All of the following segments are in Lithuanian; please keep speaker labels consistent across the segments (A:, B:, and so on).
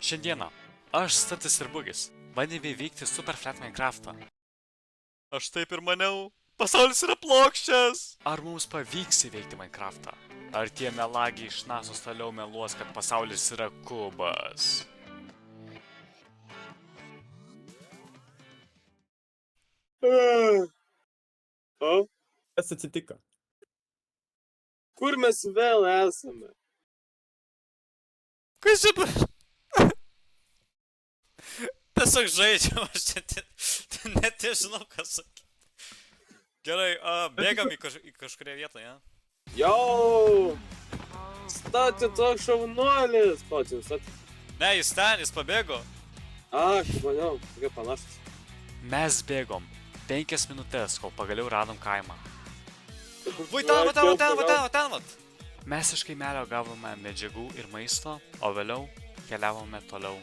A: Šiandieną aš Statis ir Bugis bandėme įveikti Super Flat Minecraftą. Aš taip ir maniau, pasaulis yra plokščias. Ar mums pavyks įveikti Minecraftą? Ar tie melagiai iš NASOS toliau meluos, kad pasaulis yra kubas?
B: O?
C: Kas atsitiko?
B: Kur mes vėl esame?
A: Kas čia? Tiesiog žaidžiam, aš čia net nežinau, ką sakyti. Gerai, bėgam į kažkurią vietą, ja?
B: Jau! Stati toks šaunuolis! Pats, stati.
A: Ne, jis pabėgo.
B: Kaip maniau, tokia panašus.
A: Mes bėgom 5 minutės, kol pagaliau radom kaimą. Vai ten vat! Mes iš kaimelio gavome medžiagų ir maisto, o vėliau keliavome toliau.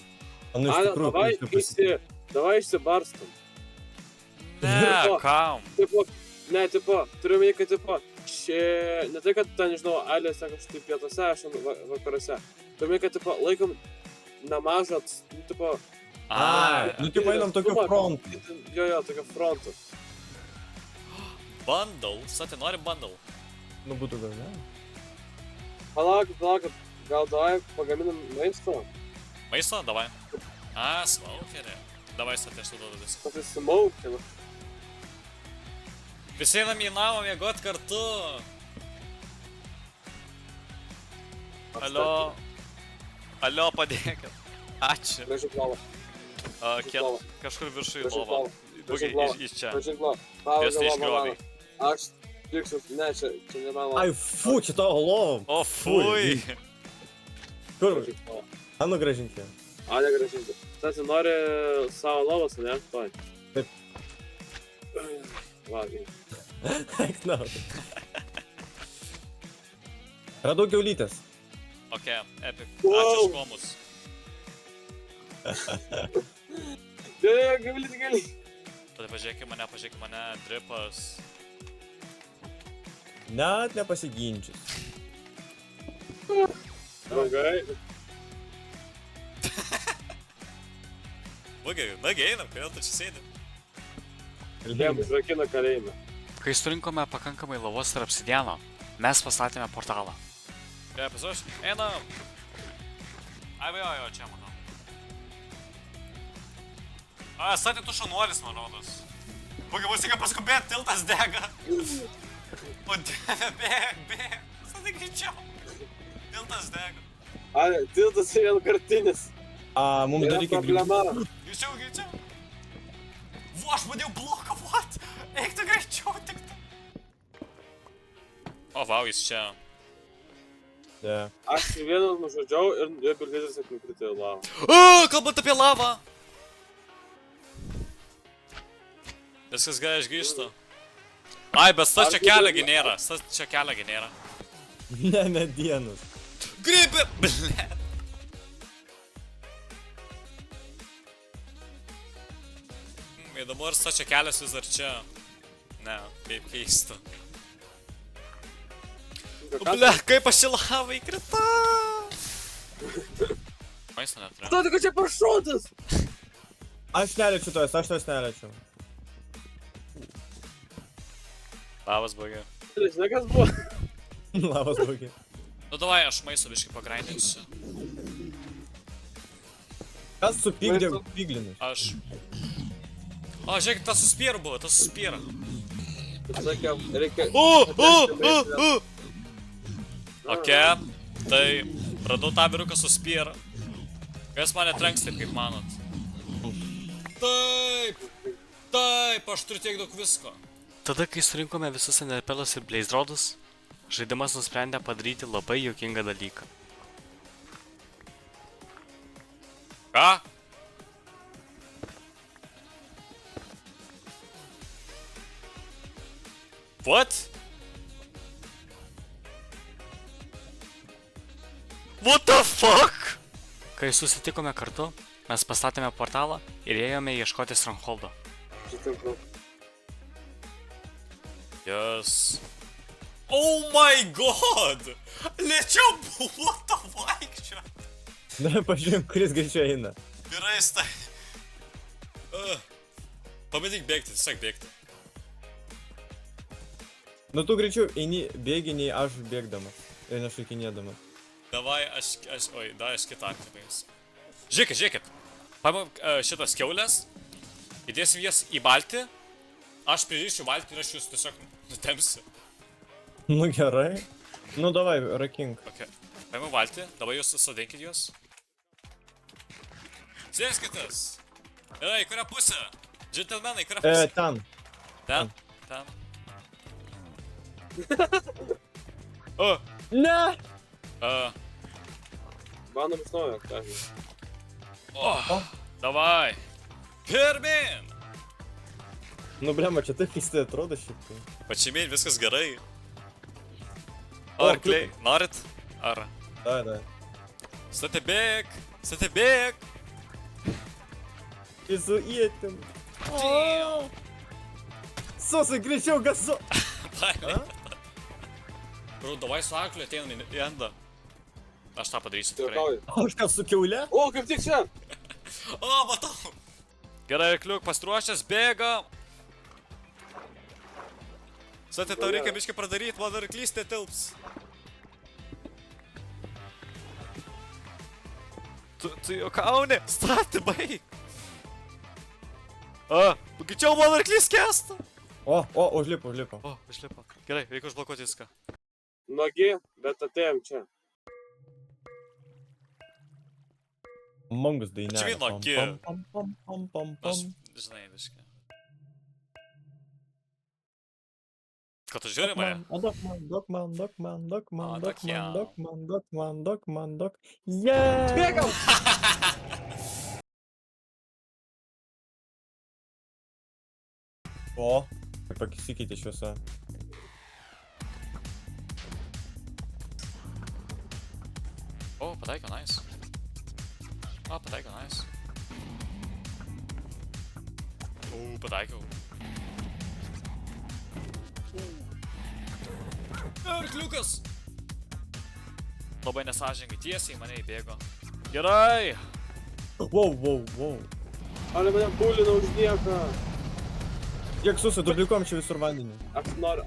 C: Nu, iš tikrųjų,
B: davai išsibarstam.
A: Ne, kam?
B: Tipo, turiu mėgį, kad tipo, ne tai, kad ten, nežinau, Alės ten kažkaip pietuose, aš vakaruose. Turiu mėgį, kad tipo, laikom nemažą, tipo...
C: nu tipo einam tokiu frontu.
B: Jo, tokiu frontu.
A: Bundle? Sati, nori bundle?
C: Nu būtų gal, ne?
B: Palauk, gal davai pagaminam maisto?
A: Maisto? Davai. Smokerė. Davai, Sati, aš duodu viską.
B: Kad tai smokerė.
A: Visi einam į namą miegot kartu. Alio, padėkit. Ačiū.
B: Gražiai lovą.
A: Kažkur viršui lovą. Bugi, iš čia.
B: Gražiai lovą.
A: Jos neišgrioviai.
B: Aš liksiu, ne, čia ne man lovą.
C: Ai, fu, čia tavo lovom.
A: O, fui.
C: Kur? Nugražinti.
B: Negražinti. Stasi, nori savo lovas, ne? Toj.
C: Taip.
B: Va, gerai.
C: Eik, na. Radau kiaulytės.
A: Ok, epic. Ačiū už komus.
B: Gali.
A: Tada pažiūrėk į mane, dripas.
C: Net nepasiginčius.
B: Draugai.
A: Bugi, nagi einam, kodėl tu čia sėdi?
B: Jiem užrakina kalėjimą.
A: Kai surinkome pakankamai lavos ir obsidiano, mes pastatėme portalą. Gerai, pasiruoš? Einam! Jo, čia manau. Sati, tu šaunuolis, man rodos. Bugi, bus tik paskubėt, tiltas dega. O dieve, bėg. Sati, greičiau. Tiltas dega.
B: Tiltas vienkartinis.
C: Mums dar reikia
B: problema.
A: Greičiau. Aš padėjau bloką, what? Eik tu greičiau, tik tu. O, vau, jis čia.
B: Aš vieną nužudžiau ir pilkėtis nukrito į lavą.
A: Kalbant apie lavą. Viskas gerai, aš grįžtu. Bet stas čia keliagi nėra.
C: Ne, medienos.
A: Grybė! Blet. Įdomu, ar stas čia kelias vis dar čia. Ne, kaip keista. Blet, kaip aš į lavą įkrita! Maisto neturiu.
B: Stati, kad čia pašotas!
C: Aš neliečiu tos neliečiu.
A: Lavas blogiau.
B: Žinai, kas buvo?
C: Lavas blogiau.
A: Nu davai, aš maisto biškai pagrindinsiu.
C: Kas supykdė piglinus?
A: Aš. Žiūrėkit, tas suspyra buvo,
B: Kaip sakiau, reikia...
A: Ok, tai radau tą vyruką suspyra. Kas mane trenks taip, kaip manot? Taip, aš turiu tiek daug visko. Tada, kai surinkome visus Enderpearlus ir Blaze Rodus, žaidimas nusprendė padaryti labai juokingą dalyką. Ką? What? What the fuck? Kai susitikome kartu, mes pastatėme portalą ir ėjome ieškoti Strongholdo. Yes. Oh my god! Lėčiau buvo to vaikščio!
C: Dar pažiūrėjom, kuris greičiau eina.
A: Gerai, stai. Pabandyk bėgti, tiesiog bėgti.
C: Nu tu greičiau eini bėgi, nei aš bėgdamas. Ir nešakinėdamas.
A: Davai, aš kitą arklį paimsiu. Žiūrėkit. Paimam šitas kiaulės, įdėsim jas į valtį, aš pririšiu valtį ir aš jūs tiesiog nutempsiu.
C: Nu gerai. Nu davai, rakink.
A: Ok, paimam valtį, dabar jūs sodinkit juos. Sėskitės! Gerai, kurią pusę? Džentelmenai, kurią pusę?
C: Ten.
A: Ten. O!
C: Ne!
B: Bandom iš naujo, ką žinai.
A: Davai! Pirmin!
C: Nu blema, čia taip keistai atrodo šiaip tai.
A: Pačiamėn, viskas gerai.
C: O,
A: Arkliai, norit? Ar?
C: Da.
A: Statebėk! Statebėk!
C: Ir su ietim. Sosai, greičiau gasu.
A: Paėmė. Bro, davai su arkliu ateinam į endą. Aš tą padarysiu tikrai.
B: Juokauju.
C: Aš ką su kiaule?
B: O, kaip tik čia!
A: O, matau! Gerai, arkliuk, pastruošęs, bėga. State, tau reikia biškai pradaryti, man arklys netilps. Tu juokauni, State, baig. Greičiau man arklys kesta.
C: Užlipo.
A: O, išlipo. Gerai, reikia užblokuoti viską.
B: Nuogi, bet atėjom čia.
C: Mongus dainelė.
A: Čia vien nuogi.
C: Pam.
A: Aš, žinai, biškai. Ką tu žiūri mane?
C: Dok. Yeah!
B: Bėgam!
C: O, pasikeitė šviesa.
A: O, pataiko, nice. Pataikiau. Arkliukas! Labai nesąžingai, tiesiai mane įbėgo. Gerai!
C: Wow.
B: Ale mane bulina už nieką.
C: Kiek susi, dublikuojam čia visur vandenį.
B: Aš nenoriu.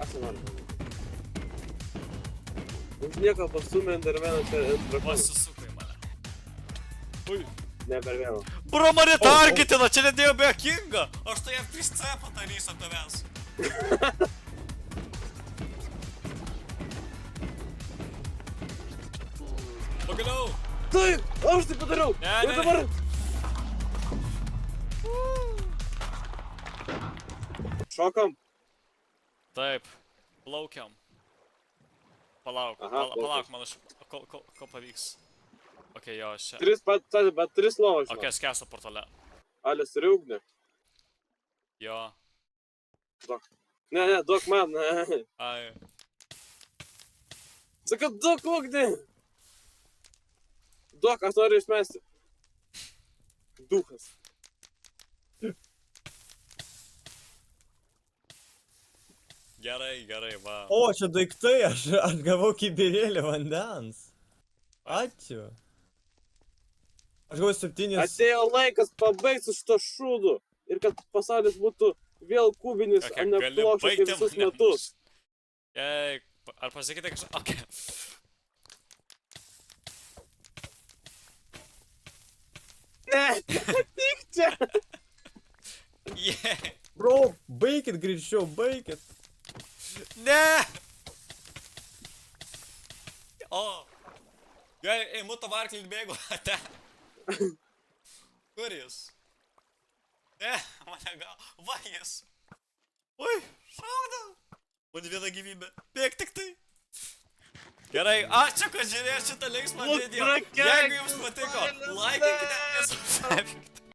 B: Už nieką pastumė Endermeną čia drakoną.
A: Pasisuko į mane. Ui.
B: Ne per vieną.
A: Bro, mane targetina, čia nedėjo be akinga. Aš tai F3C padarysiu ant tavęs. Pagaliau.
B: Taip, aš tai padariau. Ir dabar. Šokam.
A: Taip, plaukiam. Palauk, man kol pavyks. Ok, jo, aš čia.
B: Bet 3 lovas.
A: Ok, aš skęstu portale.
B: Alės turi ugnį.
A: Jo.
B: Duok. Ne, duok man.
A: Ai.
B: Sakau, duok ugnį. Duok, aš noriu išmesti. Duchas.
A: Gerai, va.
C: O, čia daiktai, aš gavau kibirėlį vandens. Ačiū. Aš gavau 7.
B: Atėjo laikas pabaigti su šito šūdu. Ir kad pasaulis būtų vėl kubinis, o ne plokščias kaip visus metus.
A: Jei, ar pasakyti kažką? Ok.
B: Ne, tik čia.
A: Yeah.
C: Bro, baikit greičiau, baikit.
A: Ne! O! Jei, imu tavo arklį bėgu, te. Kur jis? Ne, mane gal. Va jis. Ui, šauda. Man viena gyvybė. Bėg tik tai. Gerai, ačiū, kad žiūrėjau šitą linksmą video. Jeigu jums patiko, laikykite ir subscribe.